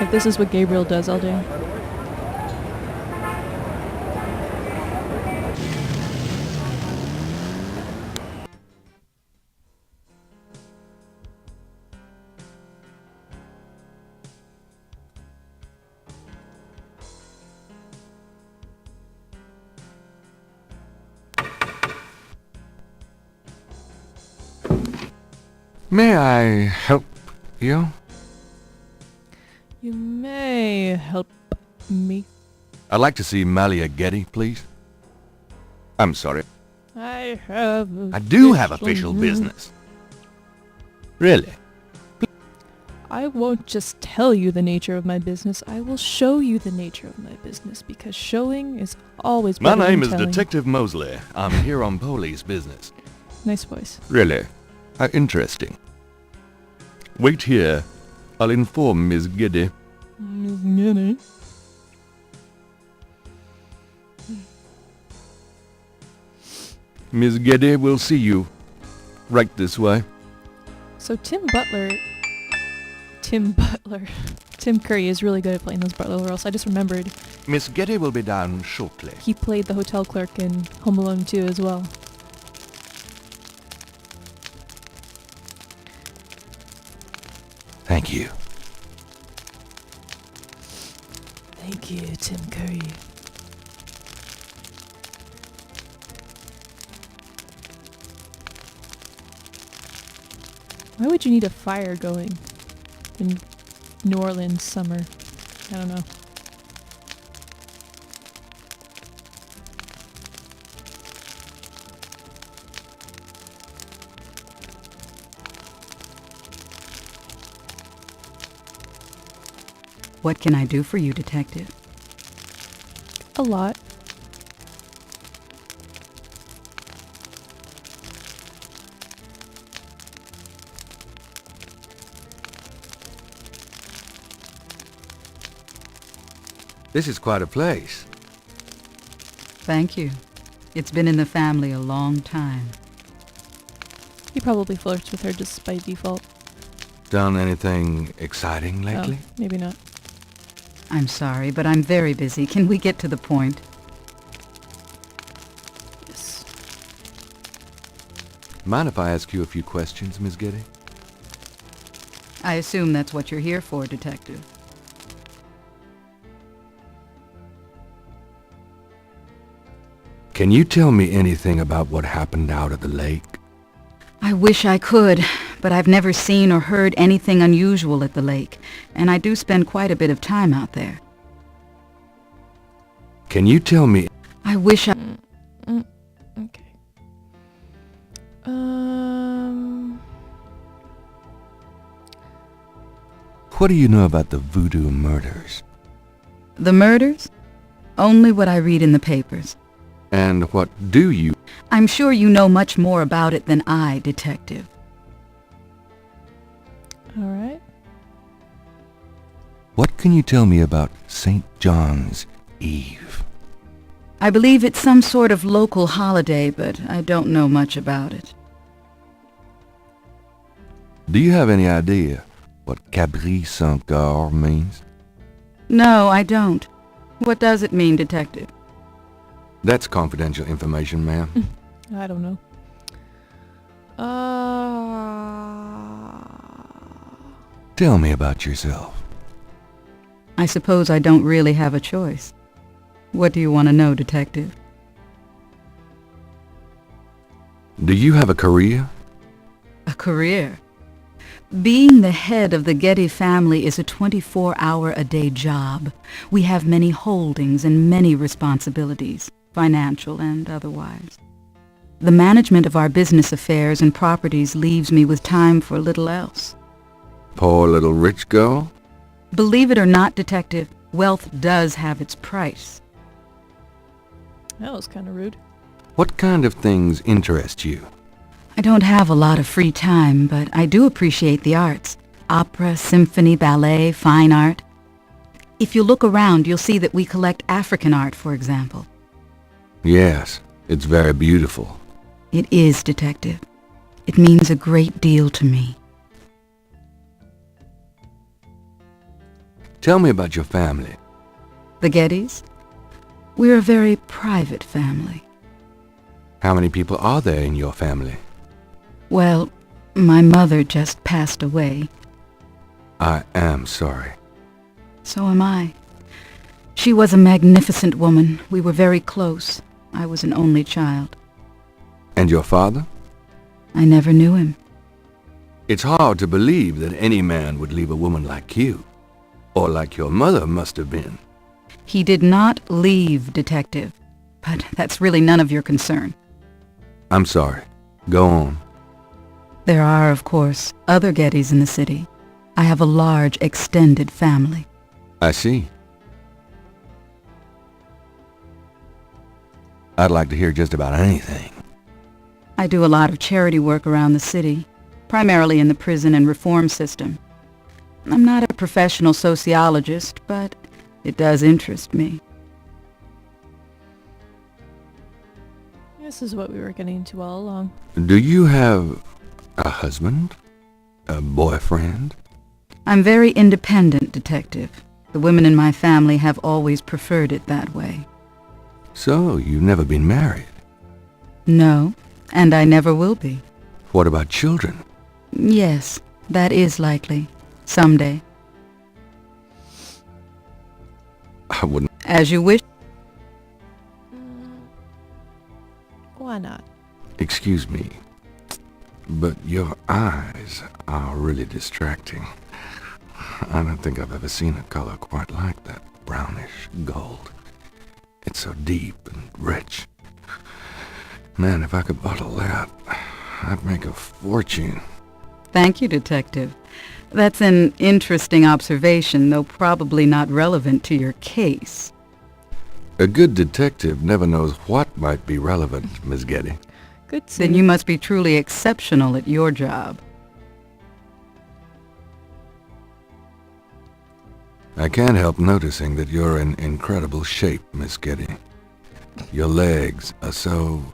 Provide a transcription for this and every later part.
If this is what Gabriel does, I'll do. May I help you? You may help me. I'd like to see Malia Gedde, please. I'm sorry. I do have official business. Really? I won't just tell you the nature of my business. I will show you the nature of my business, because showing is always My better than name is telling. Detective Mosley. I'm here on police business. Nice voice. Really? How interesting. Wait here. I'll inform Miss Gedde. Miss Gedde. Miss Gedde will see you. Right this way. So Tim Curry is really good at playing those Butler roles. I just remembered Miss Gedde will be down shortly. he played the hotel clerk in Home Alone 2 as well. Thank you. Thank you, Tim Curry. Why would you need a fire going in New Orleans summer? I don't know. What can I do for you, Detective? A lot. This is quite a place. Thank you. It's been in the family a long time. He probably flirts with her just by default. Done anything exciting lately? Oh, maybe not. I'm sorry, but I'm very busy. Can we get to the point? Yes. Mind if I ask you a few questions, Miss Gedde? I assume that's what you're here for, Detective. Can you tell me anything about what happened out at the lake? I wish I could, but I've never seen or heard anything unusual at the lake, and I do spend quite a bit of time out there. Can you tell me... I wish I... Okay. What do you know about the voodoo murders? The murders? Only what I read in the papers. And what do you... I'm sure you know much more about it than I, Detective. All right. What can you tell me about St. John's Eve? I believe it's some sort of local holiday, but I don't know much about it. Do you have any idea what Cabri Saint-Gar means? No, I don't. What does it mean, Detective? That's confidential information, ma'am. I don't know. Tell me about yourself. I suppose I don't really have a choice. What do you want to know, Detective? Do you have a career? A career? Being the head of the Gedde family is a 24-hour-a-day job. We have many holdings and many responsibilities, financial and otherwise. The management of our business affairs and properties leaves me with time for little else. Poor little rich girl? Believe it or not, Detective, wealth does have its price. That was kind of rude. What kind of things interest you? I don't have a lot of free time, but I do appreciate the arts. Opera, symphony, ballet, fine art. If you look around, you'll see that we collect African art, for example. Yes, it's very beautiful. It is, Detective. It means a great deal to me. Tell me about your family. The Geddys? We're a very private family. How many people are there in your family? Well, my mother just passed away. I am sorry. So am I. She was a magnificent woman. We were very close. I was an only child. And your father? I never knew him. It's hard to believe that any man would leave a woman like you. Or like your mother must have been. He did not leave, Detective. But that's really none of your concern. I'm sorry. Go on. There are, of course, other Geddys in the city. I have a large, extended family. I see. I'd like to hear just about anything. I do a lot of charity work around the city, primarily in the prison and reform system. I'm not a professional sociologist, but it does interest me. This is what we were getting into all along. Do you have a husband? A boyfriend? I'm very independent, Detective. The women in my family have always preferred it that way. So, you've never been married? No, and I never will be. What about children? Yes, that is likely. Someday. I wouldn't. As you wish. Why not? Excuse me, but your eyes are really distracting. I don't think I've ever seen a color quite like that. Brownish gold. It's so deep and rich. Man, if I could bottle that, I'd make a fortune. Thank you, Detective. That's an interesting observation, though probably not relevant to your case. A good detective never knows what might be relevant, Miss Gedde. Good to Then you must be truly exceptional at your job. I can't help noticing that you're in incredible shape, Miss Gedde. Your legs are so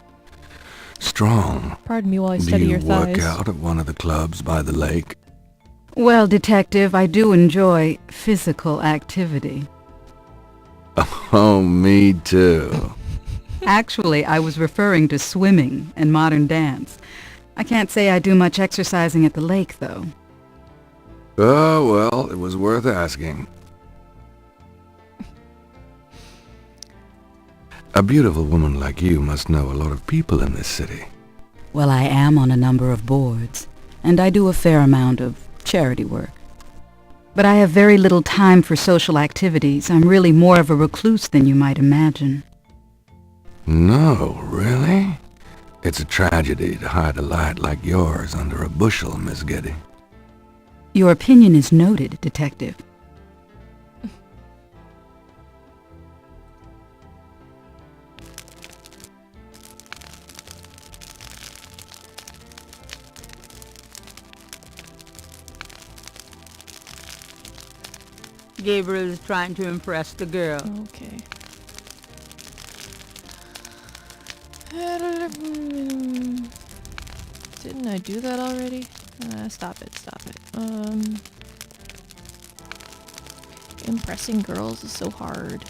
strong. Pardon me while I Do study you your thighs. work out at one of the clubs by the lake? Well, Detective, I do enjoy physical activity. Oh, me too. Actually, I was referring to swimming and modern dance. I can't say I do much exercising at the lake, though. Oh, well, it was worth asking. A beautiful woman like you must know a lot of people in this city. Well, I am on a number of boards, and I do a fair amount of charity work. But I have very little time for social activities. I'm really more of a recluse than you might imagine. No, really? It's a tragedy to hide a light like yours under a bushel, Miss Gedde. Your opinion is noted, Detective. Gabriel is trying to impress the girl. Okay. Didn't I do that already? Stop it. Impressing girls is so hard.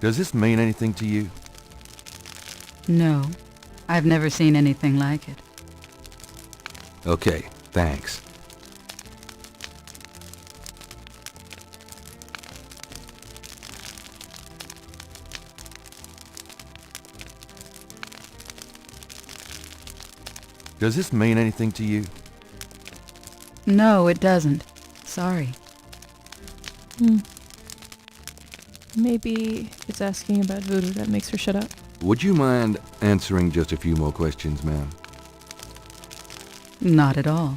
Does this mean anything to you? No, I've never seen anything like it. Okay, thanks. Does this mean anything to you? No, it doesn't. Sorry. Maybe it's asking about voodoo that makes her shut up. Would you mind answering just a few more questions, ma'am? Not at all.